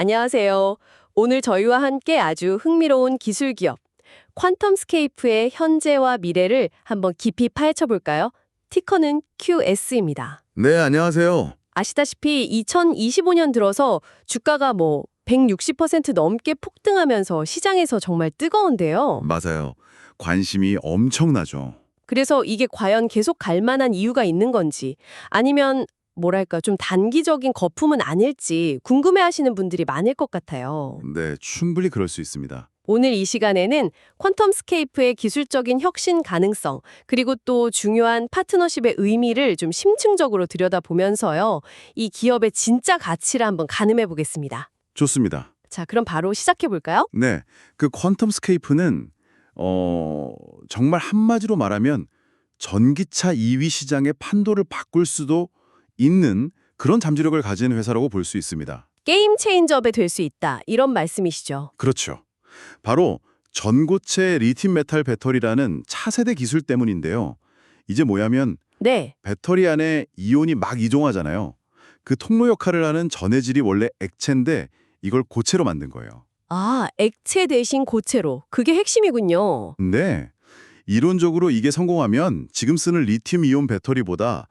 안녕하세요. 오늘 저희와 함께 아주 흥미로운 기술 기업 퀀텀스케이프의 현재와 미래를 한번 깊이 파헤쳐 볼까요? 티커는 QS입니다. 네, 안녕하세요. 아시다시피 2025년 들어서 주가가 160% 넘게 폭등하면서 시장에서 정말 뜨거운데요. 맞아요. 관심이 엄청나죠. 그래서 이게 과연 계속 갈 만한 이유가 있는 건지 아니면 뭐랄까 좀 단기적인 거품은 아닐지 궁금해하시는 분들이 많을 것 같아요. 네, 충분히 그럴 수 있습니다. 오늘 이 시간에는 퀀텀스케이프의 기술적인 혁신 가능성, 그리고 또 중요한 파트너십의 의미를 좀 심층적으로 들여다보면서요. 이 기업의 진짜 가치를 한번 가늠해 보겠습니다. 좋습니다. 자, 그럼 바로 시작해 볼까요? 네, 그 퀀텀스케이프는 정말 한마디로 말하면 전기차 2위 시장의 판도를 바꿀 수도 있는 그런 잠재력을 가진 회사라고 볼 수 있습니다. 게임 체인저업에 될 수 있다. 이런 말씀이시죠. 그렇죠. 바로 전고체 리튬 메탈 배터리라는 차세대 기술 때문인데요. 이제 뭐냐면 네. 배터리 안에 이온이 막 이종하잖아요. 그 통로 역할을 하는 전해질이 원래 액체인데 이걸 고체로 만든 거예요. 아, 액체 대신 고체로. 그게 핵심이군요. 근데 이론적으로 이게 성공하면 지금 쓰는 리튬 이온 배터리보다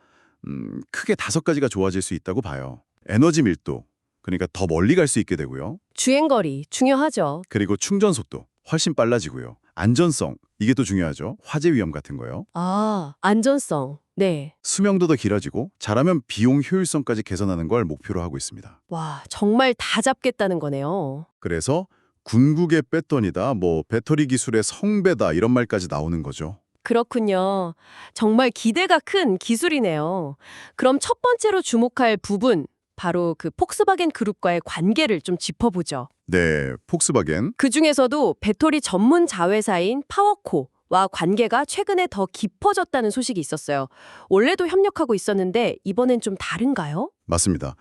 크게 5가지가 좋아질 수 있다고 봐요. 에너지 밀도, 그러니까 더 멀리 갈 수 있게 되고요. 주행거리 중요하죠. 그리고 충전 속도 훨씬 빨라지고요. 안전성, 이게 또 중요하죠. 화재 위험 같은 거요. 아, 안전성. 네. 수명도 더 길어지고 잘하면 비용 효율성까지 개선하는 걸 목표로 하고 있습니다. 와, 정말 다 잡겠다는 거네요. 그래서 궁극의 배터리다, 배터리 기술의 성배다 이런 말까지 나오는 거죠. 그렇군요. 정말 기대가 큰 기술이네요. 그럼 첫 번째로 주목할 부분, 바로 그 폭스바겐 그룹과의 관계를 좀 짚어보죠. 네, 폭스바겐. 그중에서도 배터리 전문 자회사인 파워코와 관계가 최근에 더 깊어졌다는 소식이 있었어요. 원래도 협력하고 있었는데 이번엔 좀 다른가요? 맞습니다.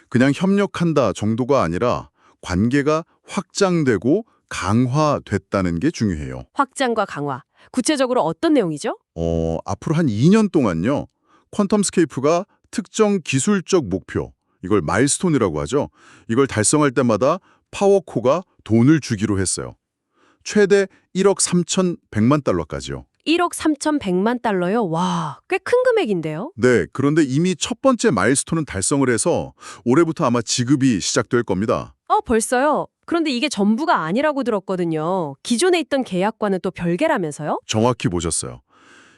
그냥 협력한다 정도가 아니라 관계가 확장되고 강화됐다는 게 중요해요. 확장과 강화. 구체적으로 어떤 내용이죠? 앞으로 한 2년 동안요. 퀀텀스케이프가 특정 기술적 목표, 이걸 마일스톤이라고 하죠. 이걸 달성할 때마다 파워코가 돈을 주기로 했어요. 최대 1억 3,100만 달러까지요. 1억 3,100만 달러요? 와, 꽤 큰 금액인데요? 네, 그런데 이미 첫 번째 마일스톤은 달성을 해서 올해부터 아마 지급이 시작될 겁니다. 벌써요? 그런데 이게 전부가 아니라고 들었거든요. 기존에 있던 계약과는 또 별개라면서요? 정확히 보셨어요.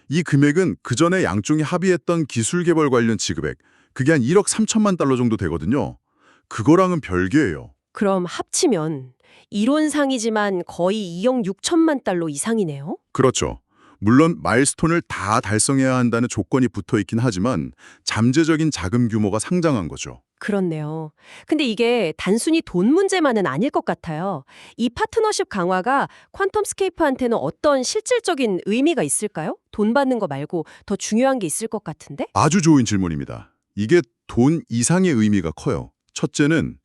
이 금액은 그전에 양쪽이 합의했던 기술 개발 관련 지급액, 그게 한 1억 3천만 달러 정도 되거든요. 그거랑은 별개예요. 그럼 합치면 이론상이지만 거의 2억 6천만 달러 이상이네요? 그렇죠. 물론 마일스톤을 다 달성해야 한다는 조건이 붙어 있긴 하지만 잠재적인 자금 규모가 상당한 거죠. 그렇네요. 근데 이게 단순히 돈 문제만은 아닐 것 같아요. 이 파트너십 강화가 퀀텀스케이프한테는 어떤 실질적인 의미가 있을까요? 돈 받는 거 말고 더 중요한 게 있을 것 같은데? 아주 좋은 질문입니다. 이게 돈 이상의 의미가 커요. 첫째는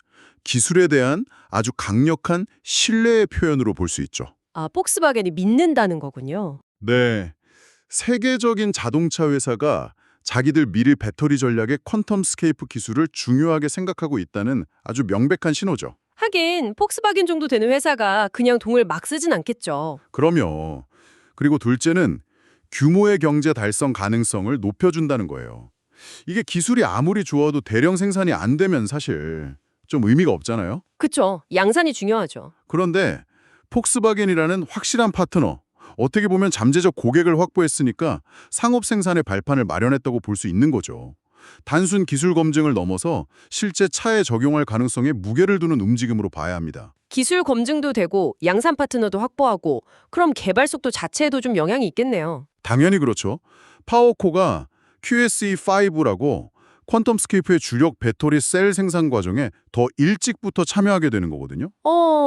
기술에 대한 아주 강력한 신뢰의 표현으로 볼 수 있죠. 아, 폭스바겐이 믿는다는 거군요. 네. 세계적인 자동차 회사가 자기들 미래 배터리 전략에 퀀텀스케이프 기술을 중요하게 생각하고 있다는 아주 명백한 신호죠. 하긴 폭스바겐 정도 되는 회사가 그냥 돈을 막 쓰진 않겠죠. 그럼요. 그리고 둘째는 규모의 경제 달성 가능성을 높여준다는 거예요. 이게 기술이 아무리 좋아도 대량 생산이 안 되면 사실 좀 의미가 없잖아요. 그쵸. 양산이 중요하죠. 그런데 폭스바겐이라는 확실한 파트너, 어떻게 보면 잠재적 고객을 확보했으니까 상업 생산의 발판을 마련했다고 볼 수 있는 거죠. 단순 기술 검증을 넘어서 실제 차에 적용할 가능성에 무게를 두는 움직임으로 봐야 합니다. 기술 검증도 되고 양산 파트너도 확보하고 그럼 개발 속도 자체에도 좀 영향이 있겠네요. 당연히 그렇죠. 파워코가 QSE5라고 퀀텀스케이프의 주력 배터리 셀 생산 과정에 더 일찍부터 참여하게 되는 거거든요.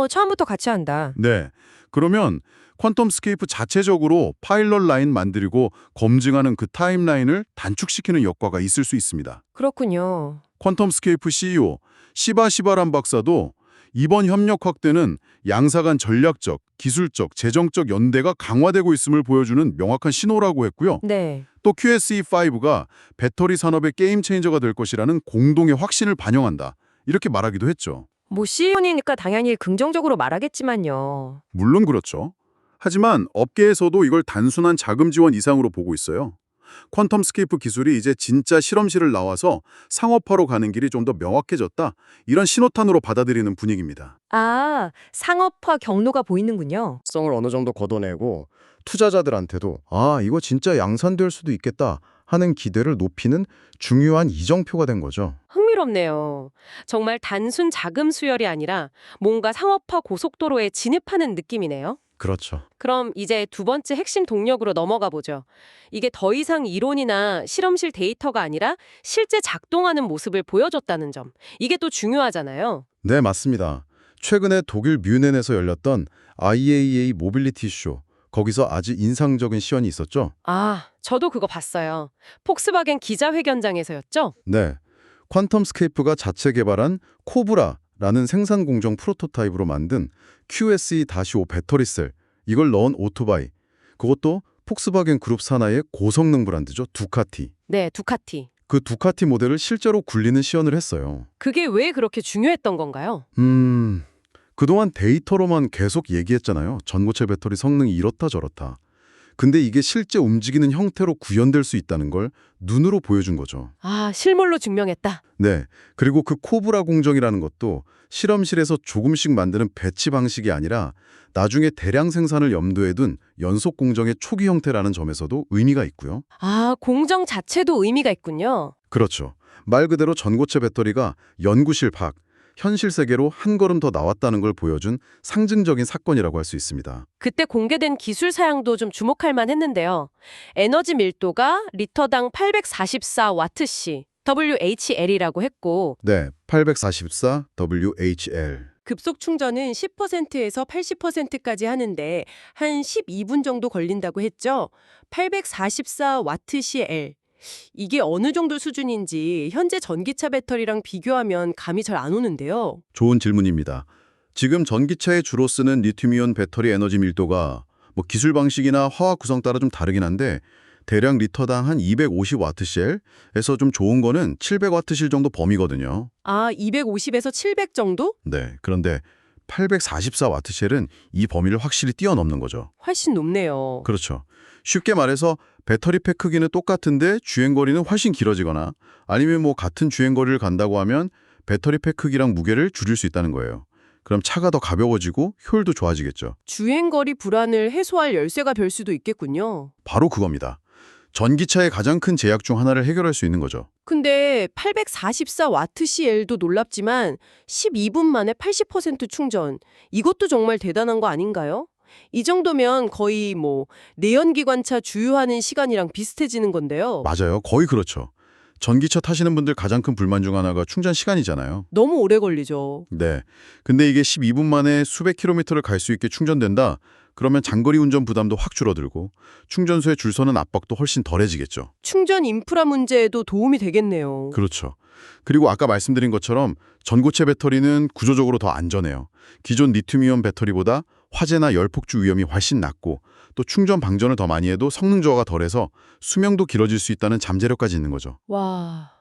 처음부터 같이 한다. 네. 그러면 퀀텀스케이프 자체적으로 파일럿 라인 만들고 검증하는 그 타임라인을 단축시키는 효과가 있을 수 있습니다. 그렇군요. 퀀텀스케이프 CEO 시바시바란 박사도 이번 협력 확대는 양사 간 전략적, 기술적, 재정적 연대가 강화되고 있음을 보여주는 명확한 신호라고 했고요. 네. 또 QSE5가 배터리 산업의 게임 체인저가 될 것이라는 공동의 확신을 반영한다. 이렇게 말하기도 했죠. 뭐 CEO니까 당연히 긍정적으로 말하겠지만요. 물론 그렇죠. 하지만 업계에서도 이걸 단순한 자금 지원 이상으로 보고 있어요. 퀀텀스케이프 기술이 이제 진짜 실험실을 나와서 상업화로 가는 길이 좀 더 명확해졌다. 이런 신호탄으로 받아들이는 분위기입니다. 아, 상업화 경로가 보이는군요. 성을 어느 정도 걷어내고 투자자들한테도 이거 진짜 양산될 수도 있겠다 하는 기대를 높이는 중요한 이정표가 된 거죠. 흥미롭네요. 정말 단순 자금 수혈이 아니라 뭔가 상업화 고속도로에 진입하는 느낌이네요. 그렇죠. 그럼 이제 두 번째 핵심 동력으로 넘어가 보죠. 이게 더 이상 이론이나 실험실 데이터가 아니라 실제 작동하는 모습을 보여줬다는 점. 이게 또 중요하잖아요. 네, 맞습니다. 최근에 독일 뮌헨에서 열렸던 IAA 모빌리티 쇼, 거기서 아주 인상적인 시연이 있었죠. 아, 저도 그거 봤어요. 폭스바겐 기자회견장에서였죠? 네, 퀀텀스케이프가 자체 개발한 코브라라는 생산 공정 프로토타입으로 만든 QSE-5 배터리셀, 이걸 넣은 오토바이, 그것도 폭스바겐 그룹 산하의 고성능 브랜드죠, 두카티. 네, 두카티. 그 두카티 모델을 실제로 굴리는 시연을 했어요. 그게 왜 그렇게 중요했던 건가요? 그동안 데이터로만 계속 얘기했잖아요. 전고체 배터리 성능이 이렇다 저렇다. 근데 이게 실제 움직이는 형태로 구현될 수 있다는 걸 눈으로 보여준 거죠. 아, 실물로 증명했다. 네, 그리고 그 코브라 공정이라는 것도 실험실에서 조금씩 만드는 배치 방식이 아니라 나중에 대량 생산을 염두에 둔 연속 공정의 초기 형태라는 점에서도 의미가 있고요. 아, 공정 자체도 의미가 있군요. 그렇죠. 말 그대로 전고체 배터리가 연구실 밖, 현실 세계로 한 걸음 더 나왔다는 걸 보여준 상징적인 사건이라고 할 수 있습니다. 그때 공개된 기술 사양도 좀 주목할 만했는데요. 에너지 밀도가 리터당 844와트시, WHL이라고 했고 네, 844 WHL. 급속 충전은 10%에서 80%까지 하는데 한 12분 정도 걸린다고 했죠. 844와트시. 이게 어느 정도 수준인지 현재 전기차 배터리랑 비교하면 감이 잘 안 오는데요. 좋은 질문입니다. 지금 전기차에 주로 쓰는 리튬이온 배터리 에너지 밀도가 기술 방식이나 화학 구성 따라 좀 다르긴 한데 대략 리터당 한 250와트셀에서 좀 좋은 거는 700와트실 정도 범위거든요. 아, 250에서 700 정도? 네, 그런데 844와트셀은 이 범위를 확실히 뛰어넘는 거죠. 훨씬 높네요. 그렇죠. 쉽게 말해서 배터리팩 크기는 똑같은데 주행거리는 훨씬 길어지거나 아니면 같은 주행거리를 간다고 하면 배터리팩 크기랑 무게를 줄일 수 있다는 거예요. 그럼 차가 더 가벼워지고 효율도 좋아지겠죠. 주행거리 불안을 해소할 열쇠가 될 수도 있겠군요. 바로 그겁니다. 전기차의 가장 큰 제약 중 하나를 해결할 수 있는 거죠. 근데 844와트시엘도 놀랍지만 12분 만에 80% 충전. 이것도 정말 대단한 거 아닌가요? 이 정도면 거의 내연기관차 주유하는 시간이랑 비슷해지는 건데요. 맞아요. 거의 그렇죠. 전기차 타시는 분들 가장 큰 불만 중 하나가 충전 시간이잖아요. 너무 오래 걸리죠. 네. 근데 이게 12분 만에 수백 킬로미터를 갈 수 있게 충전된다? 그러면 장거리 운전 부담도 확 줄어들고 충전소에 줄 서는 압박도 훨씬 덜해지겠죠. 충전 인프라 문제에도 도움이 되겠네요. 그렇죠. 그리고 아까 말씀드린 것처럼 전고체 배터리는 구조적으로 더 안전해요. 기존 리튬이온 배터리보다 화재나 열 폭주 위험이 훨씬 낮고 또 충전 방전을 더 많이 해도 성능 저하가 덜해서 수명도 길어질 수 있다는 잠재력까지 있는 거죠. 와,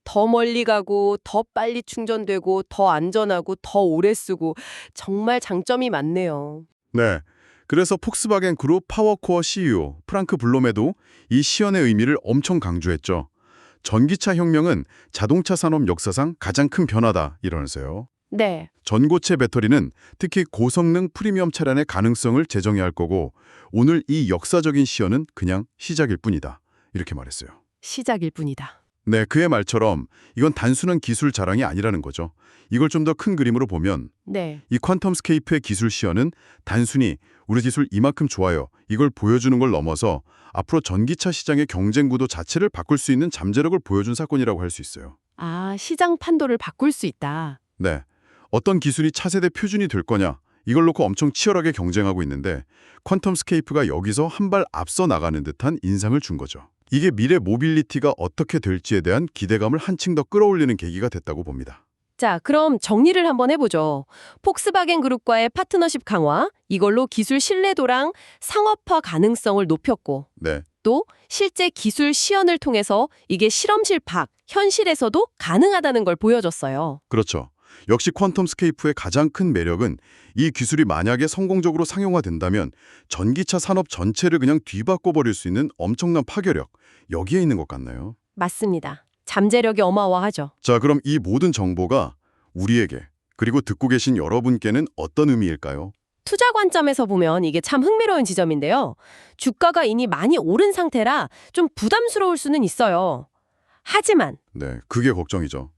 더 멀리 가고 더 빨리 충전되고 더 안전하고 더 오래 쓰고 정말 장점이 많네요. 네. 그래서 폭스바겐 그룹 파워코어 CEO 프랑크 블롬에도 이 시연의 의미를 엄청 강조했죠. 전기차 혁명은 자동차 산업 역사상 가장 큰 변화다 이러면서요. 네. 전고체 배터리는 특히 고성능 프리미엄 차량의 가능성을 재정의할 거고 오늘 이 역사적인 시연은 그냥 시작일 뿐이다. 이렇게 말했어요. 시작일 뿐이다. 네, 그의 말처럼 이건 단순한 기술 자랑이 아니라는 거죠. 이걸 좀 더 큰 그림으로 보면 네. 이 퀀텀스케이프의 기술 시연은 단순히 우리 기술 이만큼 좋아요. 이걸 보여주는 걸 넘어서 앞으로 전기차 시장의 경쟁 구도 자체를 바꿀 수 있는 잠재력을 보여준 사건이라고 할 수 있어요. 아, 시장 판도를 바꿀 수 있다. 네. 어떤 기술이 차세대 표준이 될 거냐 이걸 놓고 엄청 치열하게 경쟁하고 있는데 퀀텀스케이프가 여기서 한 발 앞서 나가는 듯한 인상을 준 거죠. 이게 미래 모빌리티가 어떻게 될지에 대한 기대감을 한층 더 끌어올리는 계기가 됐다고 봅니다. 자, 그럼 정리를 한번 해보죠. 폭스바겐 그룹과의 파트너십 강화, 이걸로 기술 신뢰도랑 상업화 가능성을 높였고 네. 또 실제 기술 시연을 통해서 이게 실험실 밖, 현실에서도 가능하다는 걸 보여줬어요. 그렇죠. 역시 퀀텀스케이프의 가장 큰 매력은 이 기술이 만약에 성공적으로 상용화된다면 전기차 산업 전체를 그냥 뒤바꿔버릴 수 있는 엄청난 파괴력, 여기에 있는 것 같나요? 맞습니다. 잠재력이 어마어마하죠. 자, 그럼 이 모든 정보가 우리에게, 그리고 듣고 계신 여러분께는 어떤 의미일까요? 투자 관점에서 보면 이게 참 흥미로운 지점인데요. 주가가 이미 많이 오른 상태라 좀 부담스러울 수는 있어요. 하지만 네, 그게 걱정이죠.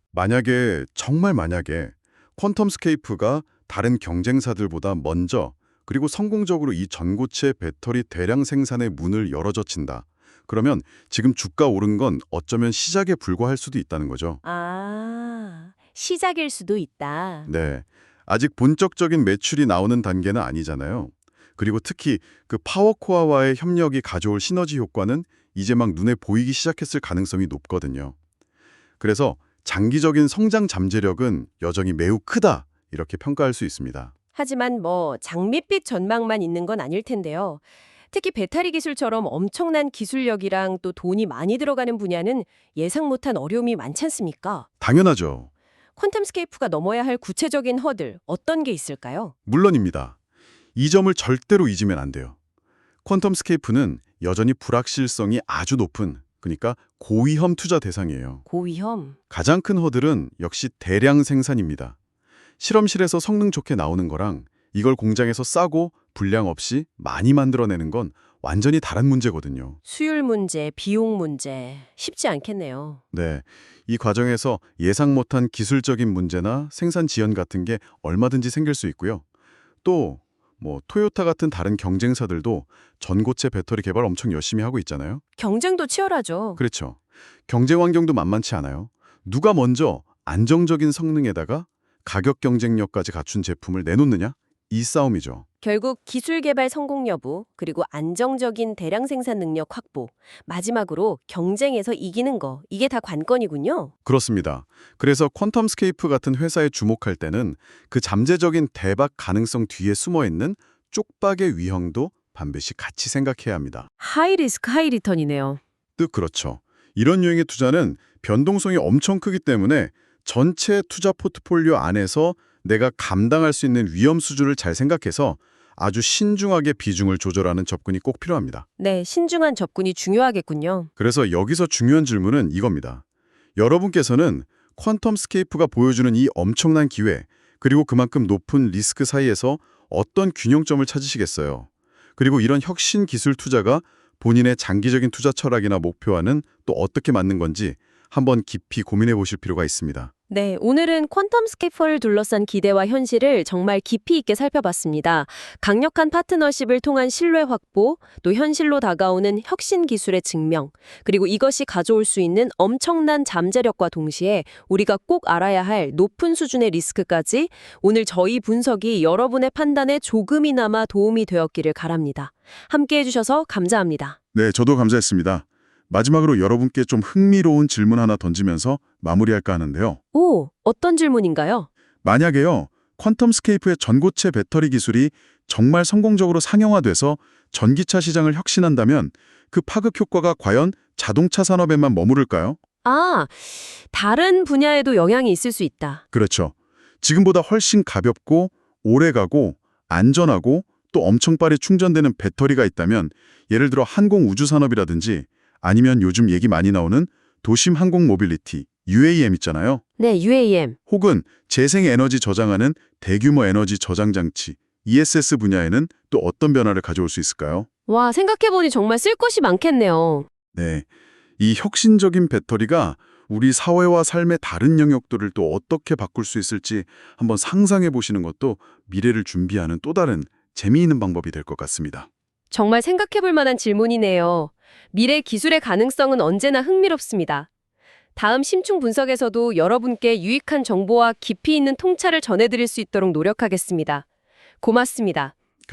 정말 만약에 퀀텀스케이프가 다른 경쟁사들보다 먼저 그리고 성공적으로 이 전고체 배터리 대량 생산의 문을 열어젖힌다. 그러면 지금 주가 오른 건 어쩌면 시작에 불과할 수도 있다는 거죠. 시작일 수도 있다. 네, 아직 본격적인 매출이 나오는 단계는 아니잖아요. 그리고 특히 그 파워코어와의 협력이 가져올 시너지 효과는 이제 막 눈에 보이기 시작했을 가능성이 높거든요. 그래서 장기적인 성장 잠재력은 여전히 매우 크다, 이렇게 평가할 수 있습니다. 하지만 장밋빛 전망만 있는 건 아닐 텐데요. 특히 배터리 기술처럼 엄청난 기술력이랑 또 돈이 많이 들어가는 분야는 예상 못한 어려움이 많지 않습니까? 당연하죠. 퀀텀스케이프가 넘어야 할 구체적인 허들 어떤 게 있을까요? 물론입니다. 이 점을 절대로 잊으면 안 돼요. 퀀텀스케이프는 여전히 불확실성이 아주 높은, 그러니까 고위험 투자 대상이에요. 고위험. 가장 큰 허들은 역시 대량 생산입니다. 실험실에서 성능 좋게 나오는 거랑 이걸 공장에서 싸고 불량 없이 많이 만들어내는 건 완전히 다른 문제거든요. 수율 문제, 비용 문제 쉽지 않겠네요. 네, 이 과정에서 예상 못한 기술적인 문제나 생산 지연 같은 게 얼마든지 생길 수 있고요. 또 토요타 같은 다른 경쟁사들도 전고체 배터리 개발 엄청 열심히 하고 있잖아요. 경쟁도 치열하죠. 그렇죠. 경쟁 환경도 만만치 않아요. 누가 먼저 안정적인 성능에다가 가격 경쟁력까지 갖춘 제품을 내놓느냐? 이 싸움이죠. 결국 기술 개발 성공 여부, 그리고 안정적인 대량 생산 능력 확보, 마지막으로 경쟁에서 이기는 거, 이게 다 관건이군요. 그렇습니다. 그래서 퀀텀스케이프 같은 회사에 주목할 때는 그 잠재적인 대박 가능성 뒤에 숨어있는 쪽박의 위험도 반드시 같이 생각해야 합니다. 하이 리스크 하이 리턴이네요. 뜻 그렇죠. 이런 유형의 투자는 변동성이 엄청 크기 때문에 전체 투자 포트폴리오 안에서 내가 감당할 수 있는 위험 수준을 잘 생각해서 아주 신중하게 비중을 조절하는 접근이 꼭 필요합니다. 네, 신중한 접근이 중요하겠군요. 그래서 여기서 중요한 질문은 이겁니다. 여러분께서는 퀀텀스케이프가 보여주는 이 엄청난 기회, 그리고 그만큼 높은 리스크 사이에서 어떤 균형점을 찾으시겠어요? 그리고 이런 혁신 기술 투자가 본인의 장기적인 투자 철학이나 목표와는 또 어떻게 맞는 건지 한번 깊이 고민해 보실 필요가 있습니다. 네, 오늘은 퀀텀스케이프를 둘러싼 기대와 현실을 정말 깊이 있게 살펴봤습니다. 강력한 파트너십을 통한 신뢰 확보, 또 현실로 다가오는 혁신 기술의 증명, 그리고 이것이 가져올 수 있는 엄청난 잠재력과 동시에 우리가 꼭 알아야 할 높은 수준의 리스크까지 오늘 저희 분석이 여러분의 판단에 조금이나마 도움이 되었기를 바랍니다. 함께 해주셔서 감사합니다. 네, 저도 감사했습니다. 마지막으로 여러분께 좀 흥미로운 질문 하나 던지면서 마무리할까 하는데요. 오, 어떤 질문인가요? 만약에요, 퀀텀스케이프의 전고체 배터리 기술이 정말 성공적으로 상용화돼서 전기차 시장을 혁신한다면 그 파급 효과가 과연 자동차 산업에만 머무를까요? 다른 분야에도 영향이 있을 수 있다. 그렇죠. 지금보다 훨씬 가볍고 오래가고 안전하고 또 엄청 빠르게 충전되는 배터리가 있다면 예를 들어 항공우주산업이라든지 아니면 요즘 얘기 많이 나오는 도심 항공 모빌리티, UAM 있잖아요. 네, UAM. 혹은 재생에너지 저장하는 대규모 에너지 저장 장치, ESS 분야에는 또 어떤 변화를 가져올 수 있을까요? 와, 생각해보니 정말 쓸 것이 많겠네요. 네, 이 혁신적인 배터리가 우리 사회와 삶의 다른 영역들을 또 어떻게 바꿀 수 있을지 한번 상상해 보시는 것도 미래를 준비하는 또 다른 재미있는 방법이 될 것 같습니다. 정말 생각해볼 만한 질문이네요. 미래 기술의 가능성은 언제나 흥미롭습니다. 다음 심층 분석에서도 여러분께 유익한 정보와 깊이 있는 통찰을 전해드릴 수 있도록 노력하겠습니다. 고맙습니다.